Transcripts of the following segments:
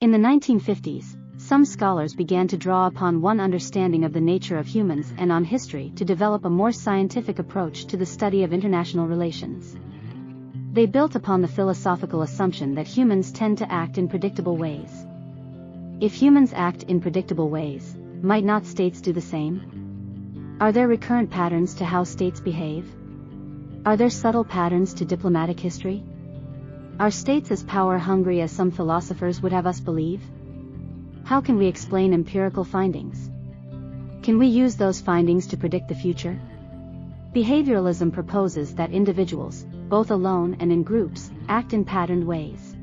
In the 1950s, some scholars began to draw upon one understanding of the nature of humans and on history to develop a more scientific approach to the study of international relations. They built upon the philosophical assumption that humans tend to act in predictable ways. If humans act in predictable ways, might not states do the same? Are there recurrent patterns to how states behave? Are there subtle patterns to diplomatic history? Are states as power-hungry as some philosophers would have us believe? How can we explain empirical findings? Can we use those findings to predict the future? Behavioralism proposes that individuals, both alone and in groups, act in patterned ways.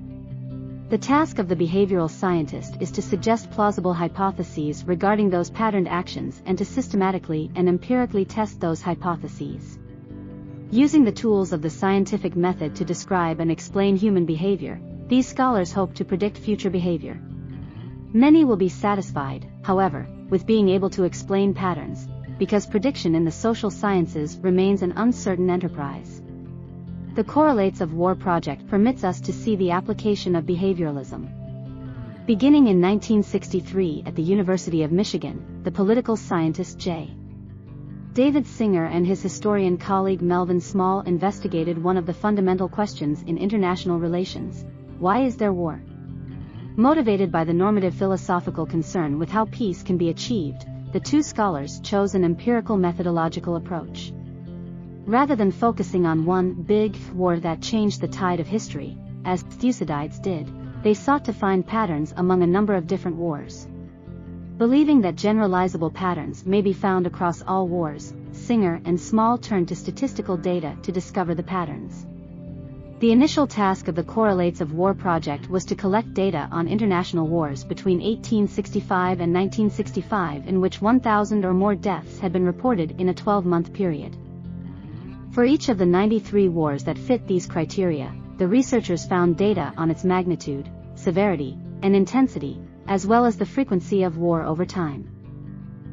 The task of the behavioral scientist is to suggest plausible hypotheses regarding those patterned actions and to systematically and empirically test those hypotheses. Using the tools of the scientific method to describe and explain human behavior, these scholars hope to predict future behavior. Many will be satisfied, however, with being able to explain patterns, because prediction in the social sciences remains an uncertain enterprise. The Correlates of War project permits us to see the application of behavioralism. Beginning in 1963 at the University of Michigan, the political scientist J. David Singer and his historian colleague Melvin Small investigated one of the fundamental questions in international relations: why is there war? Motivated by the normative philosophical concern with how peace can be achieved, the two scholars chose an empirical methodological approach. Rather than focusing on one big war that changed the tide of history, as Thucydides did, they sought to find patterns among a number of different wars. Believing that generalizable patterns may be found across all wars, Singer and Small turned to statistical data to discover the patterns. The initial task of the Correlates of War project was to collect data on international wars between 1865 and 1965 in which 1,000 or more deaths had been reported in a 12-month period. For each of the 93 wars that fit these criteria, the researchers found data on its magnitude, severity, and intensity, as well as the frequency of war over time.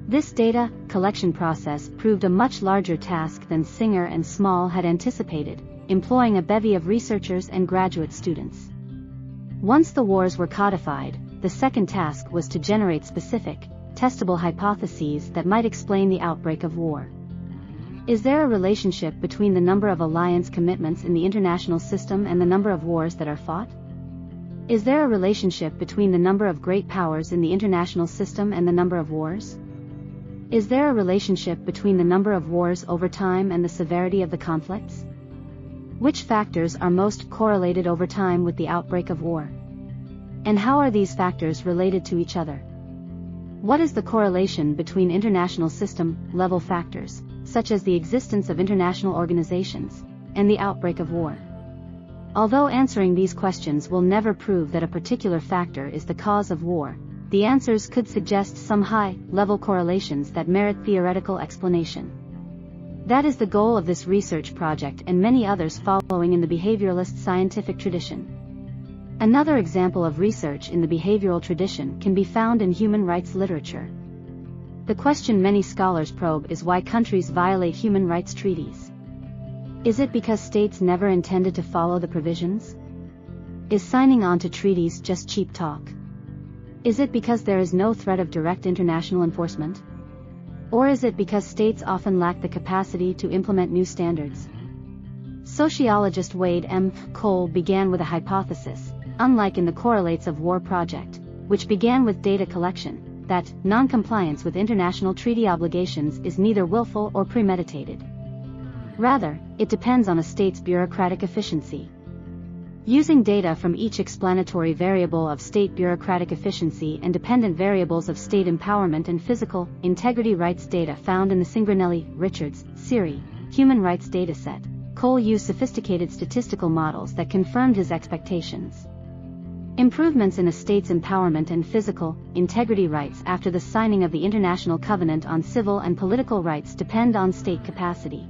This data collection process proved a much larger task than Singer and Small had anticipated, employing a bevy of researchers and graduate students. Once the wars were codified, the second task was to generate specific, testable hypotheses that might explain the outbreak of war. Is there a relationship between the number of alliance commitments in the international system and the number of wars that are fought? Is there a relationship between the number of great powers in the international system and the number of wars? Is there a relationship between the number of wars over time and the severity of the conflicts? Which factors are most correlated over time with the outbreak of war? And how are these factors related to each other? What is the correlation between international system-level factors, such as the existence of international organizations, and the outbreak of war? Although answering these questions will never prove that a particular factor is the cause of war, the answers could suggest some high-level correlations that merit theoretical explanation. That is the goal of this research project and many others following in the behavioralist scientific tradition. Another example of research in the behavioral tradition can be found in human rights literature. The question many scholars probe is why countries violate human rights treaties. Is it because states never intended to follow the provisions? Is signing on to treaties just cheap talk? Is it because there is no threat of direct international enforcement? Or is it because states often lack the capacity to implement new standards? Sociologist Wade M. Cole began with a hypothesis, unlike in the Correlates of War project, which began with data collection, that non-compliance with international treaty obligations is neither willful or premeditated. Rather, it depends on a state's bureaucratic efficiency. Using data from each explanatory variable of state bureaucratic efficiency and dependent variables of state empowerment and physical integrity rights data found in the Cingranelli-Richards-Siri human rights dataset, Cole used sophisticated statistical models that confirmed his expectations. Improvements in a state's empowerment and physical integrity rights after the signing of the International Covenant on Civil and Political Rights depend on state capacity.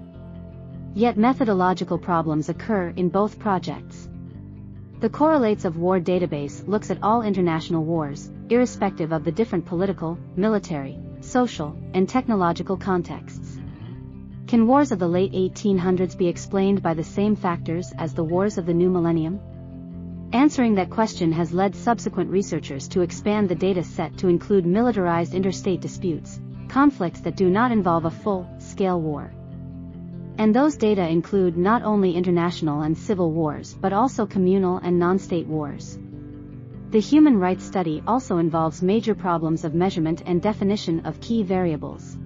Yet methodological problems occur in both projects. The Correlates of War database looks at all international wars, irrespective of the different political, military, social, and technological contexts. Can wars of the late 1800s be explained by the same factors as the wars of the new millennium? Answering that question has led subsequent researchers to expand the data set to include militarized interstate disputes, conflicts that do not involve a full-scale war. And those data include not only international and civil wars but also communal and non-state wars. The human rights study also involves major problems of measurement and definition of key variables.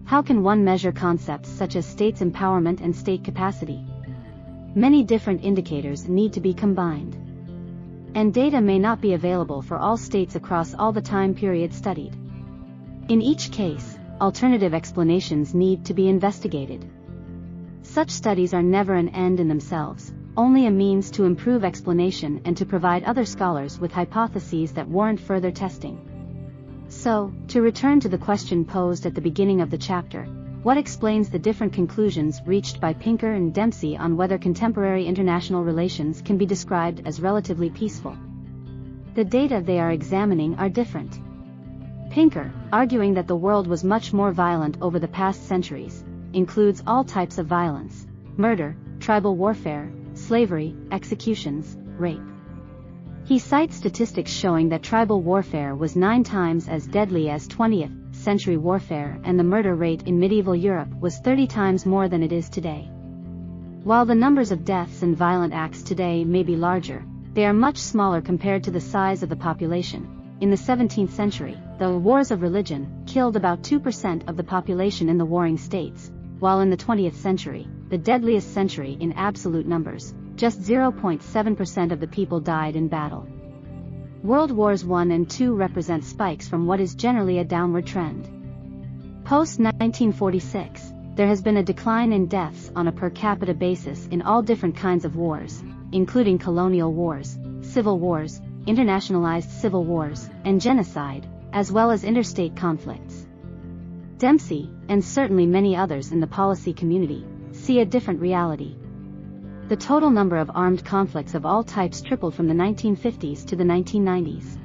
How can one measure concepts such as states' empowerment and state capacity? Many different indicators need to be combined. And data may not be available for all states across all the time period studied. In each case, alternative explanations need to be investigated. Such studies are never an end in themselves, only a means to improve explanation and to provide other scholars with hypotheses that warrant further testing. So, to return to the question posed at the beginning of the chapter, what explains the different conclusions reached by Pinker and Dempsey on whether contemporary international relations can be described as relatively peaceful? The data they are examining are different. Pinker, arguing that the world was much more violent over the past centuries, includes all types of violence: murder, tribal warfare, slavery, executions, rape. He cites statistics showing that tribal warfare was 9 times as deadly as 20th century warfare, and the murder rate in medieval Europe was 30 times more than it is today. While the numbers of deaths and violent acts today may be larger, they are much smaller compared to the size of the population. In the 17th century, the wars of religion killed about 2% of the population in the warring states, while in the 20th century, the deadliest century in absolute numbers, just 0.7% of the people died in battle. World Wars I and II represent spikes from what is generally a downward trend. Post-1946, there has been a decline in deaths on a per capita basis in all different kinds of wars, including colonial wars, civil wars, internationalized civil wars, and genocide, as well as interstate conflicts. Dempsey, and certainly many others in the policy community, see a different reality. The total number of armed conflicts of all types tripled from the 1950s to the 1990s.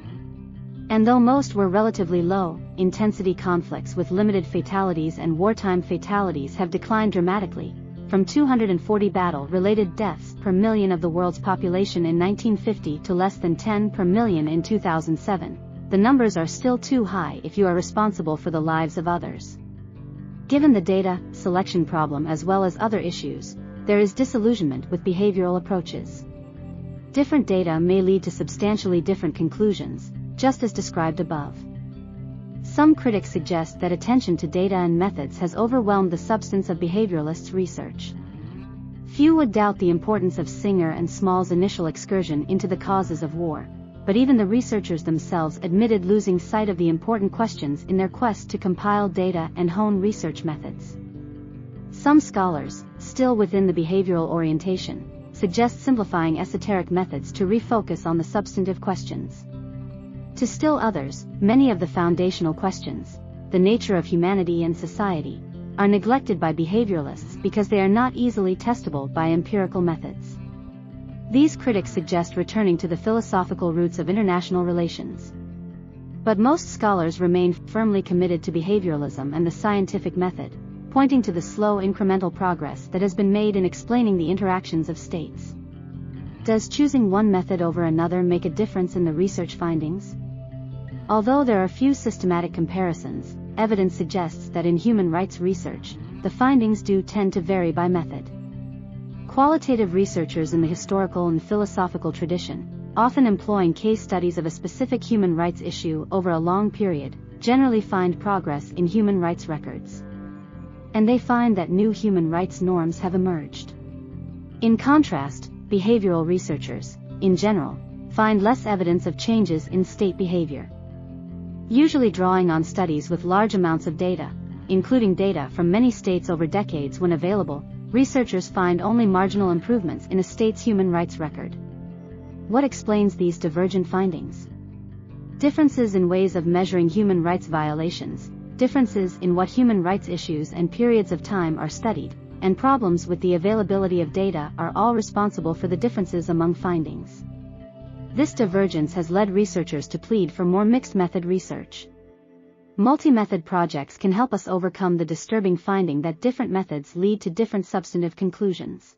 And though most were relatively low-intensity conflicts with limited fatalities, and wartime fatalities have declined dramatically, from 240 battle-related deaths per million of the world's population in 1950 to less than 10 per million in 2007, the numbers are still too high if you are responsible for the lives of others. Given the data selection problem as well as other issues, there is disillusionment with behavioral approaches. Different data may lead to substantially different conclusions, just as described above. Some critics suggest that attention to data and methods has overwhelmed the substance of behavioralists' research. Few would doubt the importance of Singer and Small's initial excursion into the causes of war, but even the researchers themselves admitted losing sight of the important questions in their quest to compile data and hone research methods. Some scholars, still within the behavioral orientation, suggest simplifying esoteric methods to refocus on the substantive questions. To still others, many of the foundational questions, the nature of humanity and society, are neglected by behavioralists because they are not easily testable by empirical methods. These critics suggest returning to the philosophical roots of international relations. But most scholars remain firmly committed to behavioralism and the scientific method, pointing to the slow incremental progress that has been made in explaining the interactions of states. Does choosing one method over another make a difference in the research findings? Although there are few systematic comparisons, evidence suggests that in human rights research, the findings do tend to vary by method. Qualitative researchers in the historical and philosophical tradition, often employing case studies of a specific human rights issue over a long period, generally find progress in human rights records. And they find that new human rights norms have emerged. In contrast, behavioral researchers, in general, find less evidence of changes in state behavior. Usually drawing on studies with large amounts of data, including data from many states over decades when available, researchers find only marginal improvements in a state's human rights record. What explains these divergent findings? Differences in ways of measuring human rights violations, differences in what human rights issues and periods of time are studied, and problems with the availability of data are all responsible for the differences among findings. This divergence has led researchers to plead for more mixed method research. Multi-method projects can help us overcome the disturbing finding that different methods lead to different substantive conclusions.